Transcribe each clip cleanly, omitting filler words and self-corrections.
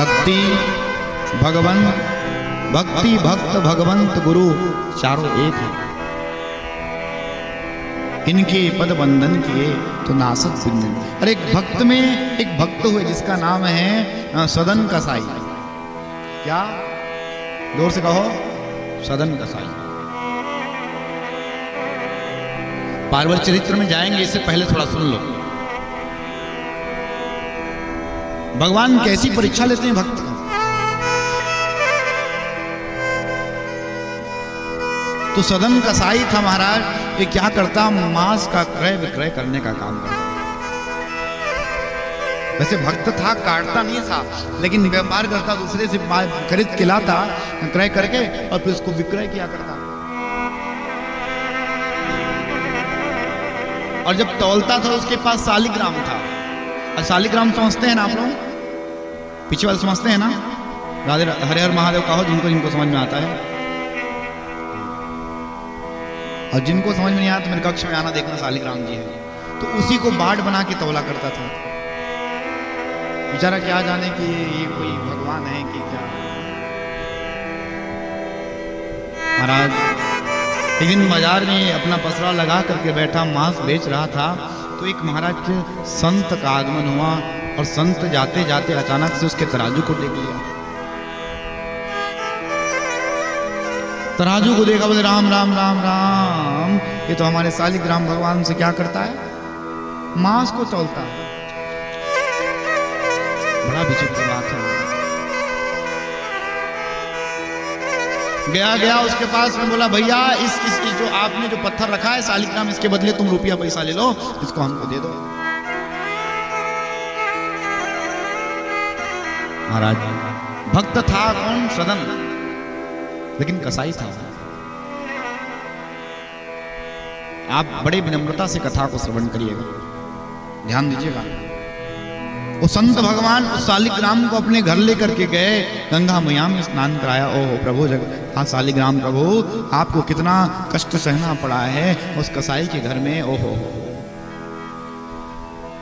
भक्ति भगवंत, भक्ति भक्त भगवंत गुरु चारों एक है। इनके पद बंधन किए तो नासत सिंधन। और एक भक्त में एक भक्त हुए जिसका नाम है सदन कसाई। क्या? जोर से कहो, सदन कसाई। पार्वती चरित्र में जाएंगे, इससे पहले थोड़ा सुन लो भगवान कैसी परीक्षा लेते हैं भक्त का। तो सदन कसाई था महाराज, ये क्या करता, मांस का क्रय विक्रय करने का काम करता। वैसे भक्त था, काटता नहीं था, लेकिन व्यापार करता, दूसरे से खरीद के लाता क्रय करके और फिर उसको विक्रय किया करता। और जब तौलता था उसके पास शालिग्राम था। और शालिग्राम समझते हैं ना आप लोग, पीछे वाले समझते हैं ना? राधे हरे हर महादेव कहो जिनको जिनको समझ में आता है। और जिनको समझ में नहीं आता मेरे कक्ष में आना, देखना शालिग्राम जी है। तो उसी को बाट बना के तौला करता था। बेचारा क्या जाने कि ये कोई भगवान है कि क्या। महाराज एक दिन बाजार में अपना पसरा लगा करके बैठा, मांस बेच रहा था, तो एक महाराज संत का आगमन हुआ और संत जाते जाते अचानक से उसके तराजू को देख लिया। तराजू को देखा, बोले राम राम राम राम, ये तो हमारे शालिग्राम भगवान से क्या करता है, मांस को तौलता है। बड़ा विचित्र बात है। गया उसके पास में, बोला भैया इस जो आपने जो पत्थर रखा है शालिग्राम, इसके बदले तुम रुपया पैसा ले लो, इसको हमको दे दो। महाराज भक्त था कौन? सदन, लेकिन कसाई था। आप बड़े विनम्रता से कथा को श्रवण करिएगा, ध्यान दीजिएगा। वो संत भगवान उस शालिग्राम को अपने घर लेकर के गए, गंगा मैया में स्नान कराया। ओहो प्रभु हाँ शालिग्राम प्रभु, आपको कितना कष्ट सहना पड़ा है उस कसाई के घर में। ओहो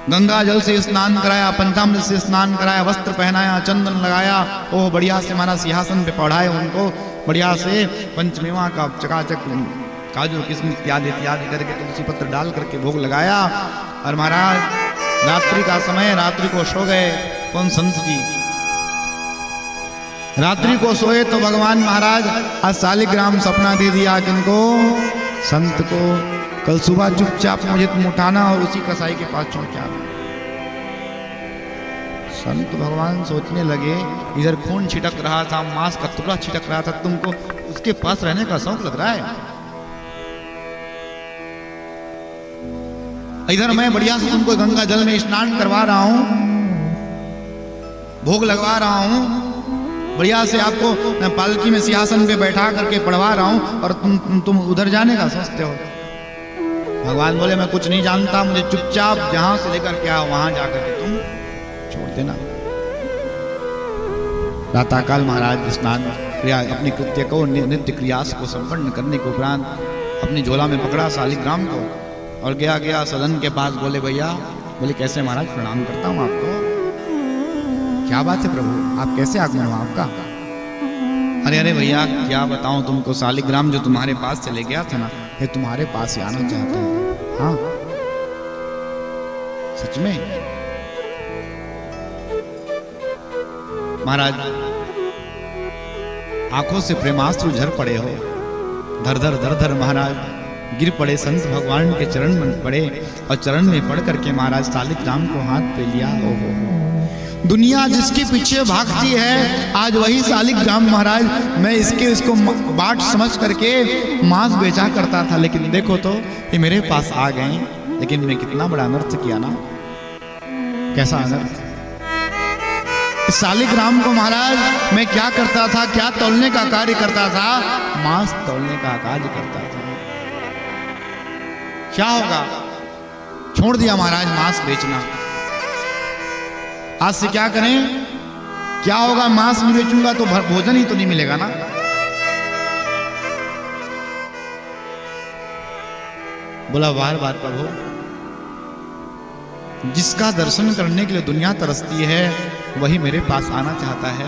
गंगा जल से स्नान कराया, पंचामृत से स्नान कराया, वस्त्र पहनाया, चंदन लगाया। ओह बढ़िया से हमारा सिंहासन पे पढ़ाए उनको, बढ़िया से पंचमेवा का चकाचक काजू किस्म इत्यादि इत्यादि करके तुलसी पत्र डाल करके भोग लगाया। और महाराज रात्रि का समय, रात्रि को सो गए। कौन? संत जी रात्रि को सोए तो भगवान महाराज आज शालिग्राम सपना दे दिया किनको? संत को। कल सुबह चुपचाप मुझे तुम उठाना और उसी कसाई के पास छोड़ के आना। संत भगवान सोचने लगे, इधर खून छिटक रहा था, मांस का टुकड़ा छिटक रहा था, तुमको उसके पास रहने का शौक लग रहा है। इधर मैं बढ़िया से तुमको गंगा जल में स्नान करवा रहा हूं, भोग लगवा रहा हूं, बढ़िया से आपको मैं पालकी में सिंहासन पे बैठा करके पढ़वा रहा हूं, और तुम उधर जाने का सोचते हो। भगवान बोले मैं कुछ नहीं जानता, मुझे चुपचाप जहां से लेकर के आओ वहां जाकर के तुम छोड़ देना। प्रातःकाल महाराज स्नान क्रिया अपनी कृत्य को नित्य क्रियास को संपन्न करने के उपरांत अपनी झोला में पकड़ा शालिग्राम को और गया सदन के पास। बोले भैया, बोले कैसे महाराज, प्रणाम करता हूं आपको। क्या बात है प्रभु, आप कैसे आगमन हुआ आपका? अरे भैया क्या बताऊं तुमको, शालिग्राम जो तुम्हारे पास चले गया था ना, ये तुम्हारे पास ही आना चाहते हैं। हाँ सच में? महाराज आंखों से प्रेमास्त्र झर पड़े हो, धर धर महाराज गिर पड़े, संत भगवान के चरण में पड़े और चरण में पड़ करके महाराज शालिग्राम को हाथ पे लिया। ओहो दुनिया जिसके पीछे भागती है, आज वही शालिग्राम महाराज मैं इसको बाट समझ करके मांस बेचा करता था, लेकिन देखो तो ये मेरे पास आ गए। लेकिन मैं कितना बड़ा अनर्थ किया ना। कैसा अनर्थ? इस शालिग्राम को महाराज मैं क्या करता था, क्या तौलने का कार्य करता था? मांस तौलने का कार्य करता था। क्या होगा? छोड़ दिया महाराज मांस बेचना। आज से क्या करें? क्या होगा? मांस नहीं बेचूंगा तो भोजन ही तो नहीं मिलेगा ना। बोला बार बार प्रभु, जिसका दर्शन करने के लिए दुनिया तरसती है वही मेरे पास आना चाहता है।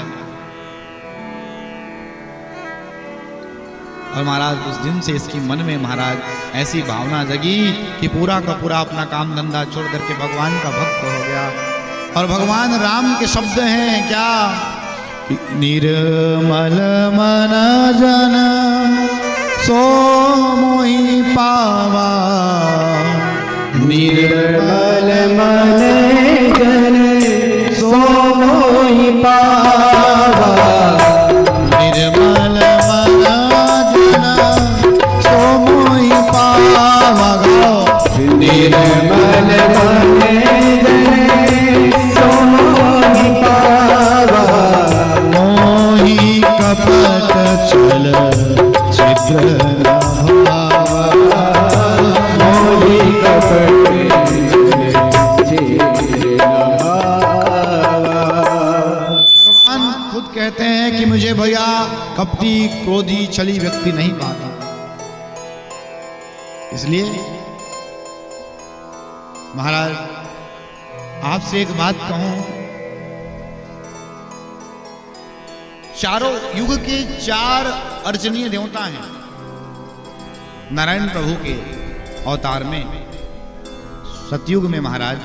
और महाराज उस दिन से इसकी मन में महाराज ऐसी भावना जगी कि पूरा का पूरा अपना काम धंधा छोड़ करके भगवान का भक्त हो गया। और भगवान राम के शब्द हैं क्या? निर्मल मन जन सो मोहि पावा, निर्मल मन जन सो मोहि पावा, निर्मल मन जन सो मोहि पावा, निर्मल मन जन सो मोहि पावा, मोहि कपट छल छिद्र न भावा, मोहि कपट छिद्र न भावा। भगवान खुद कहते हैं कि मुझे भैया कपटी क्रोधी छली व्यक्ति नहीं पाता। इसलिए महाराज आपसे एक बात कहूं, चारों युग के 4 अर्चनीय देवता हैं नारायण प्रभु के अवतार में। सतयुग में महाराज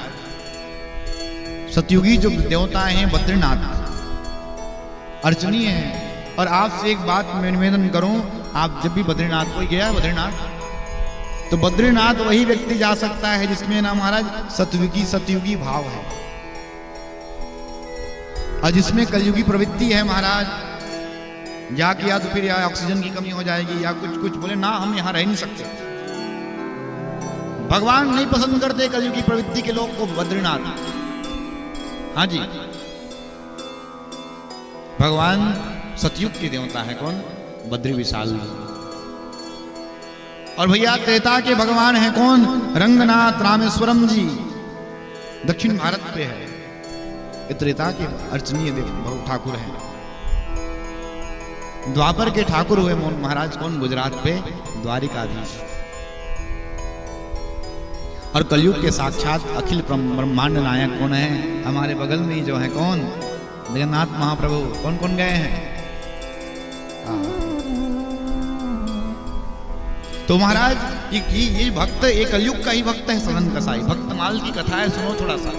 सतयुगी जो देवता हैं बद्रीनाथ अर्चनीय हैं। और आपसे एक बात मैं निवेदन करूं, आप जब भी बद्रीनाथ कोई गया है बद्रीनाथ, तो बद्रीनाथ वही व्यक्ति जा सकता है जिसमें ना महाराज सतयुगी भाव है और जिसमें कलयुगी प्रवृत्ति है। महाराज जाके या तो फिर या ऑक्सीजन की कमी हो जाएगी या कुछ बोले ना हम यहां रह नहीं सकते। भगवान नहीं पसंद करते कलयुगी प्रवृत्ति के लोग को बद्रीनाथ। हाँ जी, भगवान सतयुग के देवता है कौन? बद्री विशाल। और भैया त्रेता के भगवान हैं कौन? रंगनाथ रामेश्वरम जी, दक्षिण भारत पे है। ये त्रेता के अर्चनीय देव ठाकुर हैं। द्वापर के ठाकुर हुए महाराज कौन? गुजरात पे द्वारिकाधीश। और कलयुग के साक्षात अखिल ब्रह्मांड नायक कौन है? हमारे बगल में ही जो है कौन? जगन्नाथ महाप्रभु। कौन कौन गए हैं? तो महाराज ये भक्त एक कलयुग का ही भक्त है सदन कसाई। भक्तमाल की कथा है, सुनो थोड़ा सा,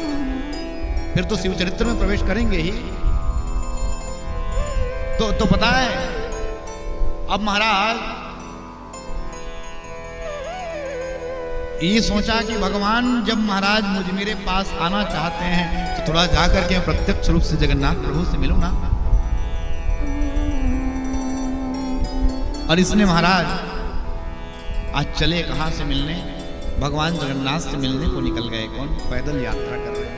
फिर तो शिव चरित्र में प्रवेश करेंगे ही। तो पता है अब महाराज ये सोचा कि भगवान जब महाराज मेरे पास आना चाहते हैं तो थोड़ा जाकर के प्रत्यक्ष रूप से जगन्नाथ प्रभु से मिलूं ना। और इसने महाराज आज चले कहां से मिलने? भगवान जगन्नाथ से मिलने को निकल गए। कौन? पैदल यात्रा कर रहे हैं।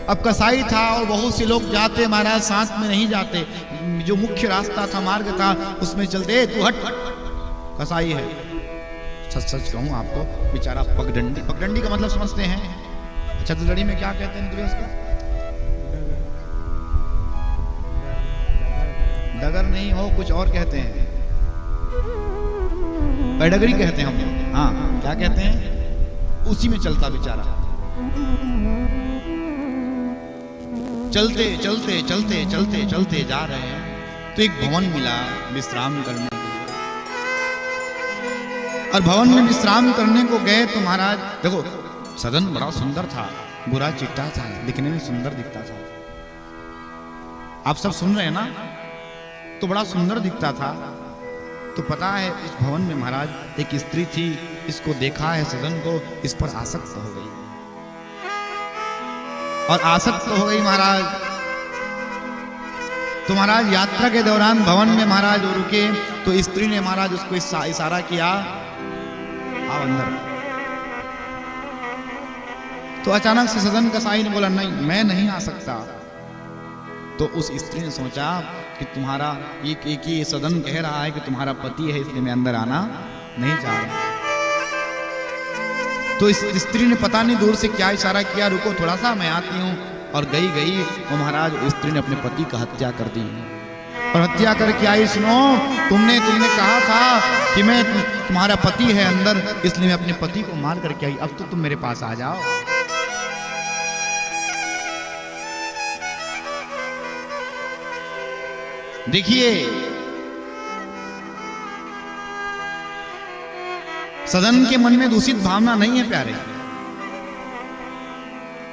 अब कसाई था और बहुत से लोग जाते महाराज, साथ में नहीं जाते। जो मुख्य रास्ता था, मार्ग था, उसमें चलते। तू हट, कसाई है। सच सच कहूं आपको, बेचारा पगडंडी। पगडंडी का मतलब समझते हैं? छत्तीसगढ़ी में क्या कहते हैं इसको? डगर नहीं हो, कुछ और कहते हैं, पैडगरी कहते हैं हम लोग। हाँ, क्या कहते हैं? उसी में चलता बेचारा। चलते चलते चलते चलते चलते जा रहे हैं तो एक भवन मिला विश्राम करने के लिए। और भवन में विश्राम करने को गए तो महाराज देखो, सदन बड़ा सुंदर था, बुरा चिट्टा था, दिखने में सुंदर दिखता था। आप सब सुन रहे हैं ना? तो बड़ा सुंदर दिखता था। तो पता है इस भवन में महाराज एक स्त्री थी, इसको देखा है सदन को, इस पर आसक्त हो गई। और आसक्त हो गई महाराज। तो महाराज यात्रा के दौरान भवन में महाराज वो रुके तो स्त्री ने महाराज उसको इशारा किया, आओ अंदर। तो अचानक से सदन कसाई ने बोला नहीं, मैं नहीं आ सकता। तो उस स्त्री ने सोचा कि तुम्हारा ये सदन कह रहा है कि तुम्हारा पति है, इसलिए मैं अंदर आना नहीं चाह रहा। तो इस स्त्री ने पता नहीं दूर से क्या इशारा किया, रुको थोड़ा सा मैं आती हूँ। और गई वो महाराज स्त्री ने अपने पति का हत्या कर दी। और हत्या करके आई, सुनो तुमने कहा था कि मैं तुम्हारा पति है अंदर, इसलिए मैं अपने पति को मार करके आई। अब तो तुम मेरे पास आ जाओ। देखिए, सदन के मन में दूषित भावना नहीं है प्यारे।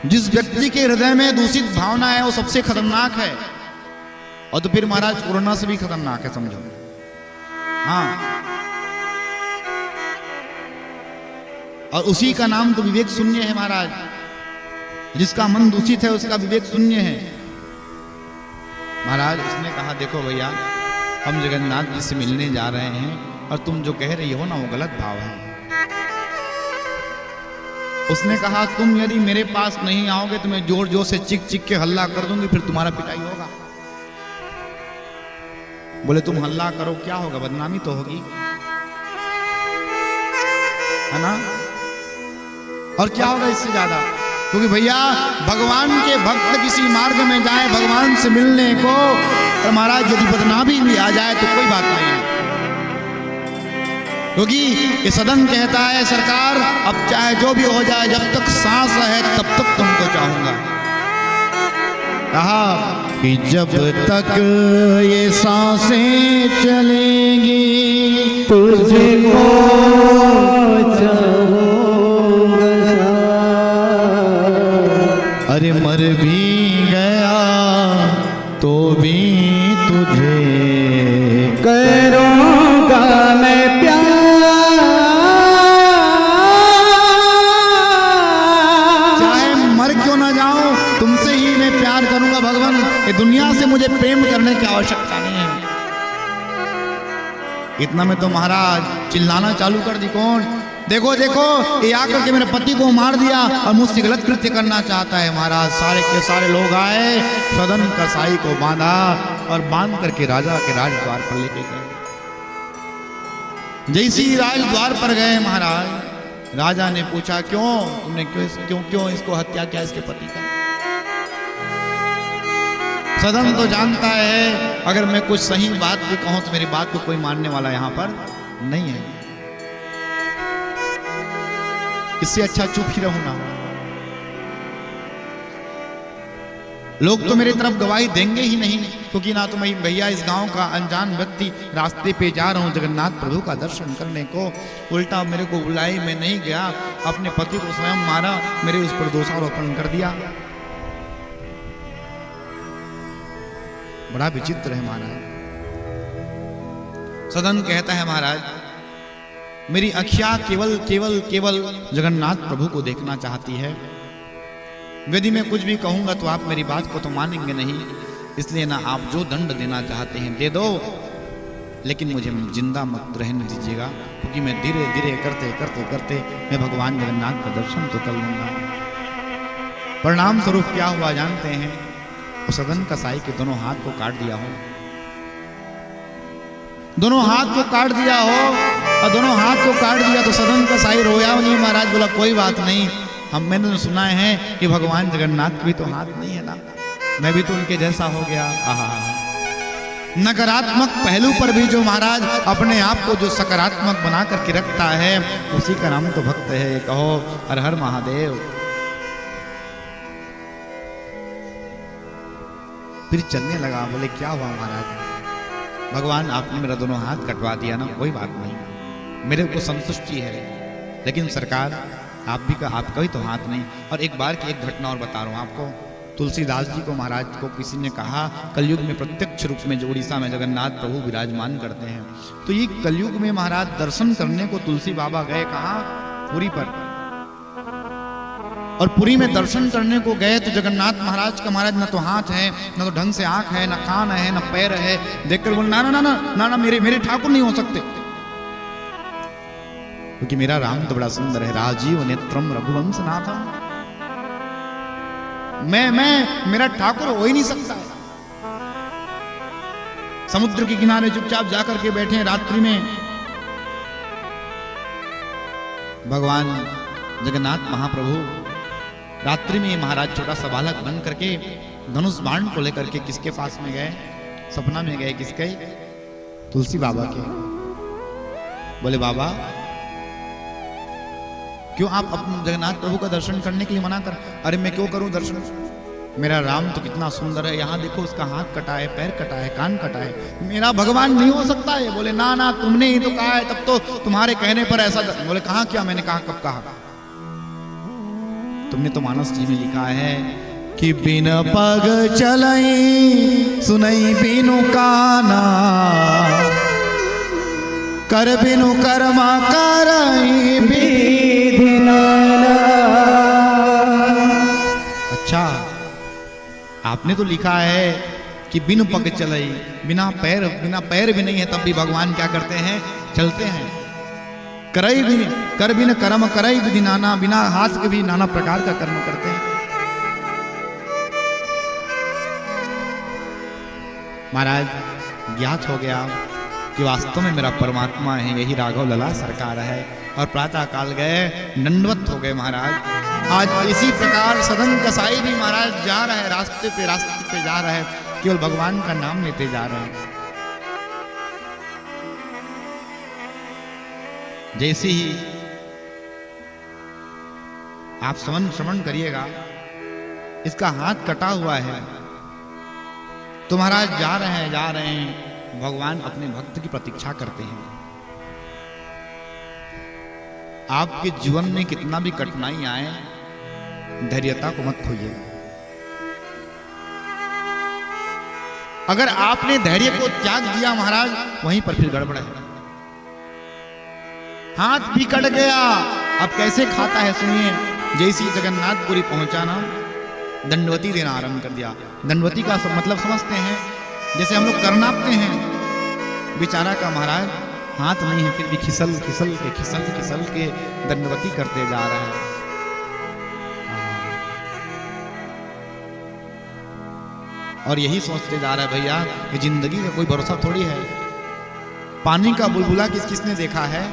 जिस व्यक्ति के हृदय में दूषित भावना है वो सबसे खतरनाक है, और तो फिर महाराज कोरोना से भी खतरनाक है, समझो। हाँ, और उसी का नाम तो विवेक शून्य है महाराज। जिसका मन दूषित है उसका विवेक शून्य है महाराज। उसने कहा देखो भैया, हम जगन्नाथ जी से मिलने जा रहे हैं और तुम जो कह रही हो ना वो गलत भाव है। उसने कहा तुम यदि मेरे पास नहीं आओगे तो मैं जोर जोर से चिक चिक के हल्ला कर दूंगी, फिर तुम्हारा पिटाई होगा। बोले तुम हल्ला करो, क्या होगा, बदनामी तो होगी, है ना। और क्या होगा इससे ज्यादा, क्योंकि भैया भगवान के भक्त किसी मार्ग में जाए भगवान से मिलने को, तो महाराज यदि बदनामी भी आ जाए तो कोई बात नहीं है, क्योंकि ये सदन कहता है सरकार अब चाहे जो भी हो जाए, जब तक सांस है तब तक तुमको चाहूंगा। कहा कि जब तक ये सांसें चलेंगी तुझको चाहूंगा, अरे मर भी गया तो भी तुझे करूंगा मैं प्यार। चाहे मर क्यों ना जाऊं, तुमसे ही मैं प्यार करूंगा भगवान। ये दुनिया से मुझे प्रेम करने की आवश्यकता नहीं है। इतना में तो महाराज चिल्लाना चालू कर दी। कौन? देखो देखो, ये आकर के मेरे पति को मार दिया और मुझसे गलत कृत्य करना चाहता है। महाराज सारे के सारे लोग आए, सदन कसाई को बांधा और बांध करके राजा के राजद्वार पर लेके गए। जैसे ही राजद्वार पर गए महाराज, राजा ने पूछा क्यों तुमने क्यों इसको हत्या किया, इसके पति का। सदन तो जानता है अगर मैं कुछ सही बात भी कहूं तो मेरी बात को कोई मानने वाला यहां पर नहीं है, इससे अच्छा चुप ही रहूं ना। लोग तो मेरी तरफ गवाही देंगे ही नहीं, क्योंकि ना तो मैं भैया इस गांव का अनजान व्यक्ति रास्ते पे जा रहा हूं जगन्नाथ प्रभु का दर्शन करने को, उल्टा मेरे को बुलाई, मैं नहीं गया, अपने पति को स्वयं मारा, मेरे उस पर दोषारोपण कर दिया। बड़ा विचित्र है महाराज। सदन कहता है महाराज मेरी अखियां केवल केवल केवल जगन्नाथ प्रभु को देखना चाहती है। यदि मैं कुछ भी कहूंगा तो आप मेरी बात को तो मानेंगे नहीं, इसलिए ना आप जो दंड देना चाहते हैं दे दो, लेकिन मुझे जिंदा मत रहने दीजिएगा, क्योंकि मैं धीरे धीरे करते करते करते मैं भगवान जगन्नाथ का दर्शन तो कर लूंगा। परिणाम स्वरूप क्या हुआ जानते हैं? उस सदन कसाई के दोनों हाथ को काट दिया हो, दोनों हाथ को काट दिया हो, और दोनों हाथ को काट दिया तो सदन कसाई रोया नहीं महाराज। बोला कोई बात नहीं, मैंने तो सुना है कि भगवान जगन्नाथ भी तो हाथ नहीं है ना, मैं भी तो उनके जैसा हो गया। नकारात्मक पहलू पर भी जो महाराज अपने आप को जो सकारात्मक बना करके रखता है, उसी का नाम तो भक्त है। कहो हर हर महादेव। फिर चलने लगा। बोले क्या हुआ महाराज? भगवान आपने मेरा दोनों हाथ कटवा दिया ना, कोई बात नहीं, मेरे को संतुष्टि है, लेकिन सरकार आपका भी तो हाथ नहीं। और एक बार की एक घटना और बता रहा हूँ आपको। तुलसीदास जी को महाराज को किसी ने कहा कलयुग में प्रत्यक्ष रूप में जो उड़ीसा में जगन्नाथ प्रभु विराजमान करते हैं, तो ये कलयुग में महाराज दर्शन करने को तुलसी बाबा गए कहाँ? पुरी पर। और पुरी में दर्शन करने को गए तो जगन्नाथ महाराज का महाराज न तो हाथ है, न तो ढंग से आंख है, न कान है, न पैर है। देखकर बोल ना ना ना ना ना, ना मेरे ठाकुर नहीं हो सकते, क्योंकि मेरा राम तो बड़ा सुंदर है। राजीव नेत्रम रघुवंश नाथम, मेरा ठाकुर हो ही नहीं सकता है। समुद्र के किनारे चुपचाप जाकर के बैठे हैं रात्रि में। भगवान जगन्नाथ महाप्रभु रात्रि में महाराज छोटा सा बालक बन करके धनुष बाण को लेकर के किसके पास में गए? सपना में गए। किसके? तुलसी बाबा के। बोले बाबा क्यों आप अपने जगन्नाथ प्रभु का दर्शन करने के लिए मना कर? अरे मैं क्यों करूं दर्शन? मेरा राम तो कितना सुंदर है, यहाँ देखो उसका हाथ कटा है, पैर कटा है, कान कटा है, मेरा भगवान नहीं हो सकता है। बोले ना ना, तुमने ही तो कहा है, तब तो तुम्हारे कहने पर ऐसा। बोले कहा क्या, मैंने कहा कब कहा? तुमने तो मानस जी में लिखा है कि बिन पग चलई सुनई बिनु काना, कर बिनु कर्मा करई विधि नाना। अच्छा, आपने तो लिखा है कि बिनु पग चलई, बिना पैर भी नहीं है तब भी भगवान क्या करते हैं, चलते हैं। करई भी कर बिन कर्म करई विधि नाना, बिना हाथ के भी नाना प्रकार का कर्म करते हैं। महाराज ज्ञात हो गया कि वास्तव में मेरा परमात्मा है, यही राघव लला सरकार है। और प्रातः काल गए, दंडवत हो गए महाराज। आज इसी प्रकार सदन कसाई भी महाराज जा रहा है, रास्ते पे जा रहा है, केवल भगवान का नाम लेते जा रहे हैं। जैसे ही आप श्रवण करिएगा, इसका हाथ कटा हुआ है, तो महाराज जा रहे हैं, भगवान अपने भक्त की प्रतीक्षा करते हैं। आपके जीवन में कितना भी कठिनाई आए, धैर्यता को मत खोइए। अगर आपने धैर्य को त्याग दिया महाराज, वहीं पर फिर गड़बड़ है। हाथ भी कट गया, अब कैसे खाता है सुनिए। जैसी जगन्नाथपुरी पहुंचा ना, दंडवती देना आरंभ कर दिया। दंडवती का मतलब समझते हैं, जैसे हम लोग करनापते हैं। बेचारा का महाराज हाथ नहीं है, फिर भी खिसल के दंडवती करते जा रहा है। और यही सोचते जा रहा है, भैया ये जिंदगी का कोई भरोसा थोड़ी है। पानी का बुलबुला किसने देखा है?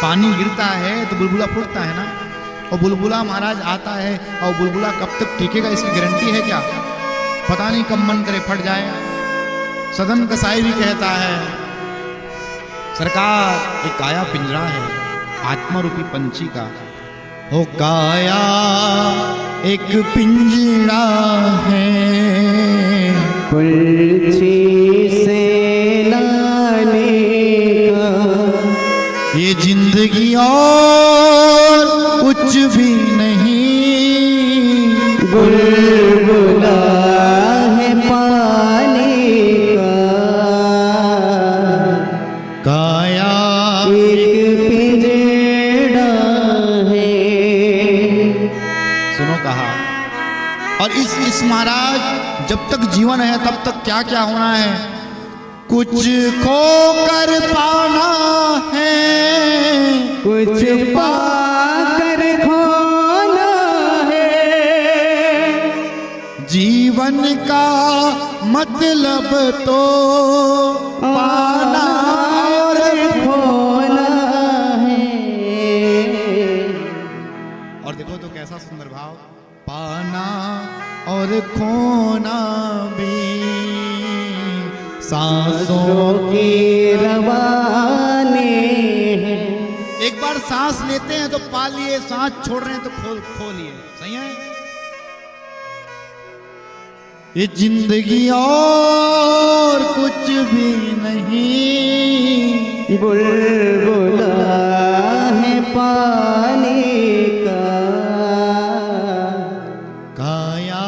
पानी गिरता है तो बुलबुला फूटता है ना। और बुलबुला महाराज आता है, और बुलबुला कब तक टिकेगा इसकी गारंटी है क्या? पता नहीं कब मन करे फट जाए। सदन कसाई भी कहता है, सरकार एक काया पिंजरा है आत्मा रूपी पंछी का। हो काया एक पिंजरा है, पंछी से लाने का, ये जिंदगी और कुछ भी नहीं। बुलबुला है पानी का, काया एक पिंजरा है। सुनो कहा। और इस महाराज जब तक जीवन है तब तक क्या क्या होना है? कुछ खो कर पाना है, कुछ पाकर खोना है। जीवन का मतलब तो पाना और खोना है। और देखो तो कैसा सुंदर भाव, पाना और खोना भी सांसों की रवाने हैं। एक बार सांस लेते हैं तो पा लिए, सांस छोड़ रहे हैं तो खो लिए। सही है? ये जिंदगी और कुछ भी नहीं। बुलबुला है पानी का, काया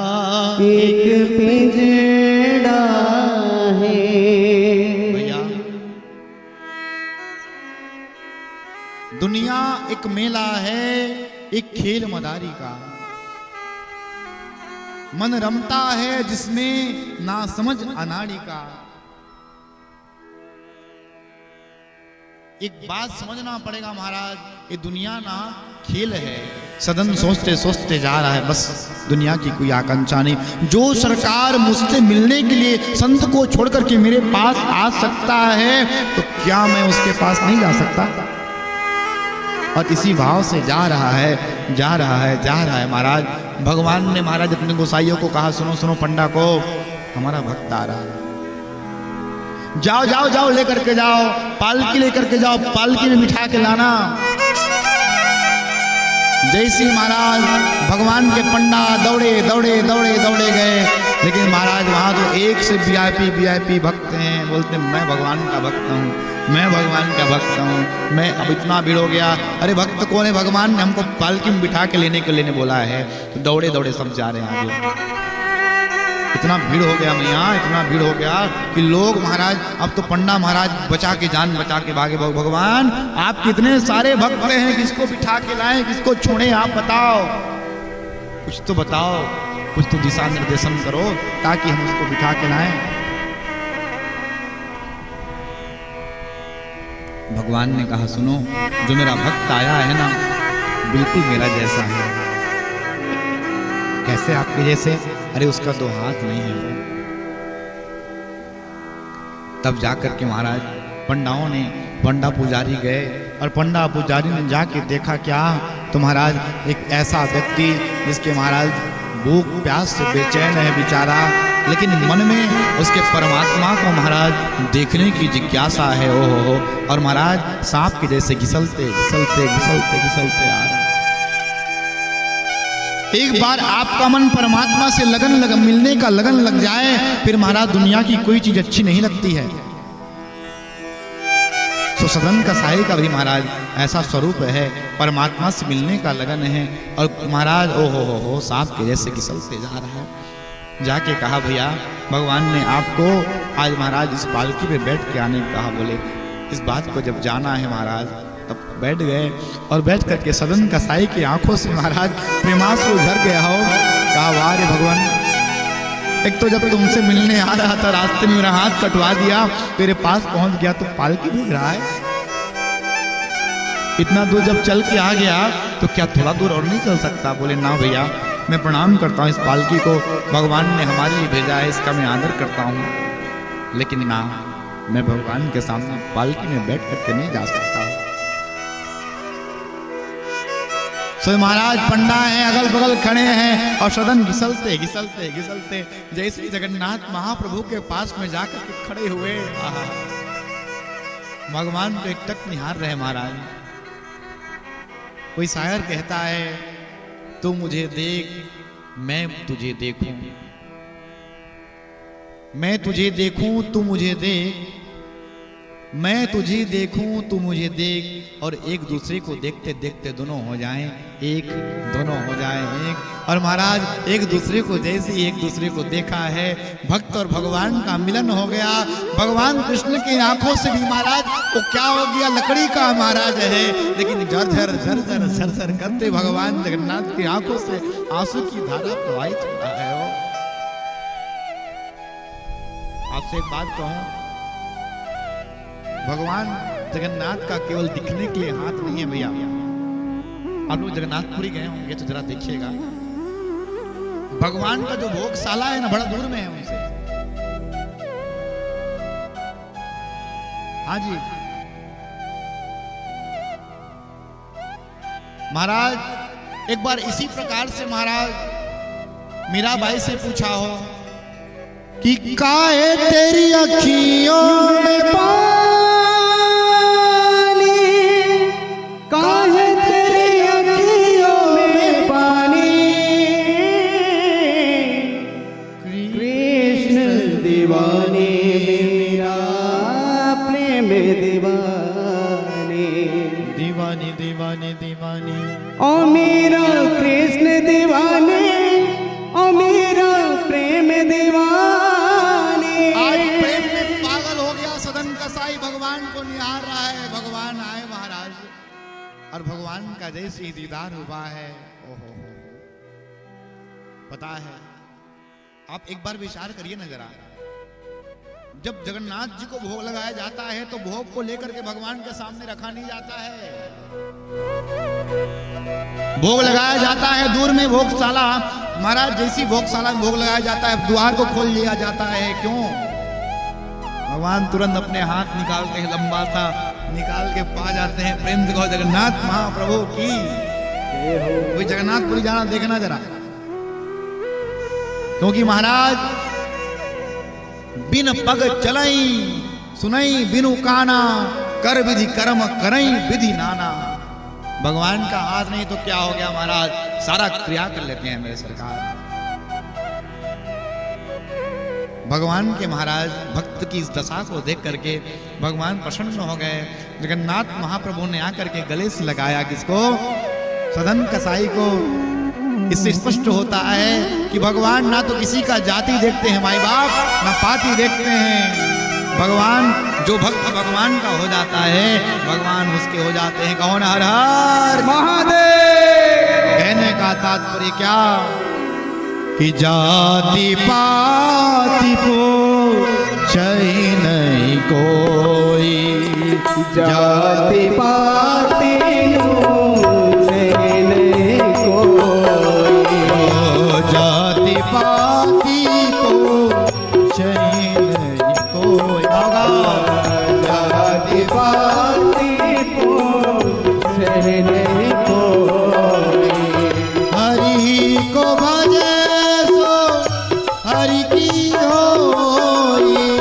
एक पिंजरा है। भैया दुनिया एक मेला है, एक खेल मदारी का। मन रमता है जिसमें ना समझ अनाड़ी का। एक बात समझना पड़ेगा महाराज, ये दुनिया ना खेल है। सदन सोचते सोचते जा रहा है, बस दुनिया की कोई आकांक्षा नहीं। जो सरकार मुझसे मिलने के लिए संत को छोड़कर के मेरे पास आ सकता है, तो क्या मैं उसके पास नहीं जा सकता? और इसी भाव से जा रहा है महाराज। भगवान ने महाराज अपने गोसाइयों को कहा, सुनो सुनो पंडा को, हमारा भक्त आ रहा है, जाओ जाओ जाओ लेकर के जाओ, पालकी लेकर के जाओ, पालकी में बिठा के लाना। जैसे महाराज भगवान के पंडा दौड़े दौड़े दौड़े दौड़े गए, लेकिन महाराज वहाँ तो एक से वीआईपी भक्त हैं, बोलते मैं भगवान का भक्त हूँ, मैं भगवान का भक्त हूँ। मैं अब इतना भीड़ हो गया, अरे भक्त कौन है? भगवान ने हमको पालकी में बिठा के लेने के लिए बोला है। तो दौड़े दौड़े सब जा रहे हैं आगे। इतना भीड़ हो गया मैया, इतना भीड़ हो गया कि लोग महाराज, अब तो पंडा महाराज बचा के जान बचा के भागे। भगवान आप कितने सारे भक्त हैं, किसको बिठा के लाएं, किसको छोड़े, आप बताओ, कुछ तो बताओ, कुछ तो दिशा निर्देशन करो ताकि हम उसको बिठा के लाएं। भगवान ने कहा सुनो, जो मेरा भक्त आया है ना बिल्कुल मेरा जैसा है। कैसे आपके जैसे? अरे उसका दो हाथ नहीं है। तब जाकर के महाराज पंडाओं ने, पंडा पुजारी गए और पंडा पुजारी ने जाके देखा क्या, तो महाराज एक ऐसा व्यक्ति जिसके महाराज भूख प्यास से बेचैन है बेचारा, लेकिन मन में उसके परमात्मा को महाराज देखने की जिज्ञासा है। ओ हो, और महाराज सांप के जैसे घिसलते घिसलते घिसलते घिसलते आ रहा। एक बार आपका मन परमात्मा से लगन मिलने का लगन लग जाए, फिर महाराज दुनिया की कोई चीज अच्छी नहीं लगती है। तो सदन कसाई का भी महाराज ऐसा स्वरूप है, परमात्मा से मिलने का लगन है। और महाराज ओ हो सांप के जैसे घिसलते जा रहा है। जाके कहा भैया भगवान ने आपको आज महाराज इस पालकी में बैठ के आने कहा। बोले इस बात को जब जाना है महाराज, तब बैठ गए और बैठ करके सदन कसाई की आंखों से महाराज प्रेमाश्रु झर गया हो। कहा वाह रे भगवान, एक तो जब तुमसे मिलने आ रहा था रास्ते में मेरा हाथ कटवा दिया, तेरे पास पहुंच गया तो पालकी भेज रहा है। इतना दूर जब चल के आ गया तो क्या थोड़ा दूर और नहीं चल सकता? बोले ना भैया, मैं प्रणाम करता हूँ इस पालकी को, भगवान ने हमारे लिए भेजा है, इसका मैं आदर करता हूँ, लेकिन ना मैं भगवान के सामने पालकी में बैठ करके नहीं जा सकता। सो महाराज पंडा हैं, अगल बगल खड़े हैं और सदन घिसलते घिसलते घिसलते जैसे जगन्नाथ महाप्रभु के पास में जाकर के खड़े हुए, भगवान को एक टक निहार रहे महाराज। कोई शायर कहता है तू मुझे देख मैं तुझे देखूं, मैं तुझे देखूं तू मुझे देख, मैं तुझे देखूं तू मुझे देख, और एक दूसरे को देखते देखते दोनों हो जाएं एक, दोनों हो जाएं एक। और महाराज एक दूसरे को जैसे एक दूसरे को देखा है, भक्त और भगवान का मिलन हो गया। भगवान कृष्ण की आंखों से भी महाराज वो क्या हो गया, लकड़ी का महाराज है, लेकिन झरझर झरझर झरझर करते भगवान जगन्नाथ की आंखों से आंसू की धारा प्रवाहित हो रहा है। आपसे एक बात कहूं, भगवान जगन्नाथ का केवल दिखने के लिए हाथ नहीं है भैया। आप लोग जगन्नाथपुरी गए होंगे तो जरा देखिएगा, भगवान का जो भोगशाला है ना बड़ा दूर में है उनसे। हाँ जी महाराज, एक बार इसी प्रकार से महाराज मीराबाई से पूछा हो कि काहे तेरी अखियों में ओ मेरा कृष्ण दीवाने, ओ मेरा प्रेम दीवाने। आज प्रेम में पागल हो गया सदन कसाई, भगवान को निहार रहा है। भगवान आए महाराज और भगवान का जैसे ही दीदार हुआ है, ओहो पता है, आप एक बार विचार करिए ना जरा, जब जगन्नाथ जी को भोग लगाया जाता है तो भोग को लेकर के भगवान के सामने रखा नहीं जाता है। भोग लगाया जाता है दूर में भोगशाला, महाराज जैसी भोगशाला में भोग लगाया जाता है द्वार को खोल लिया जाता है। क्यों? भगवान तुरंत अपने हाथ निकालते हैं, लंबा सा निकाल के पा जाते हैं, प्रेम से कहो जगन्नाथ महाप्रभु की। कोई जगन्नाथपुरी जाना देखना जरा, क्योंकि महाराज बिन पग चलई सुनई बिनु काना, कर विधि कर्म करई विधि नाना। भगवान का हाथ नहीं तो क्या हो गया महाराज, सारा क्रिया कर लेते हैं मेरे सरकार। भगवान के महाराज भक्त की इस दशा को देख करके भगवान प्रसन्न हो गए। जगन्नाथ महाप्रभु ने आकर के गले से लगाया किसको, सदन कसाई को। इससे स्पष्ट होता है कि भगवान ना तो किसी का जाति देखते हैं माई बाप, ना पाति देखते हैं। भगवान जो भक्त भगवान का हो जाता है, भगवान उसके हो जाते हैं। कौन? हर हर महादेव। कहने का तात्पर्य क्या कि जाति पाति पूछै नहीं कोई, जाति पाति पूछै नहीं कोई, जाति पाति पूछै नहीं कोई। जाति पाति पूछै नहीं कोई। हरि को भजे सो हरि की होई,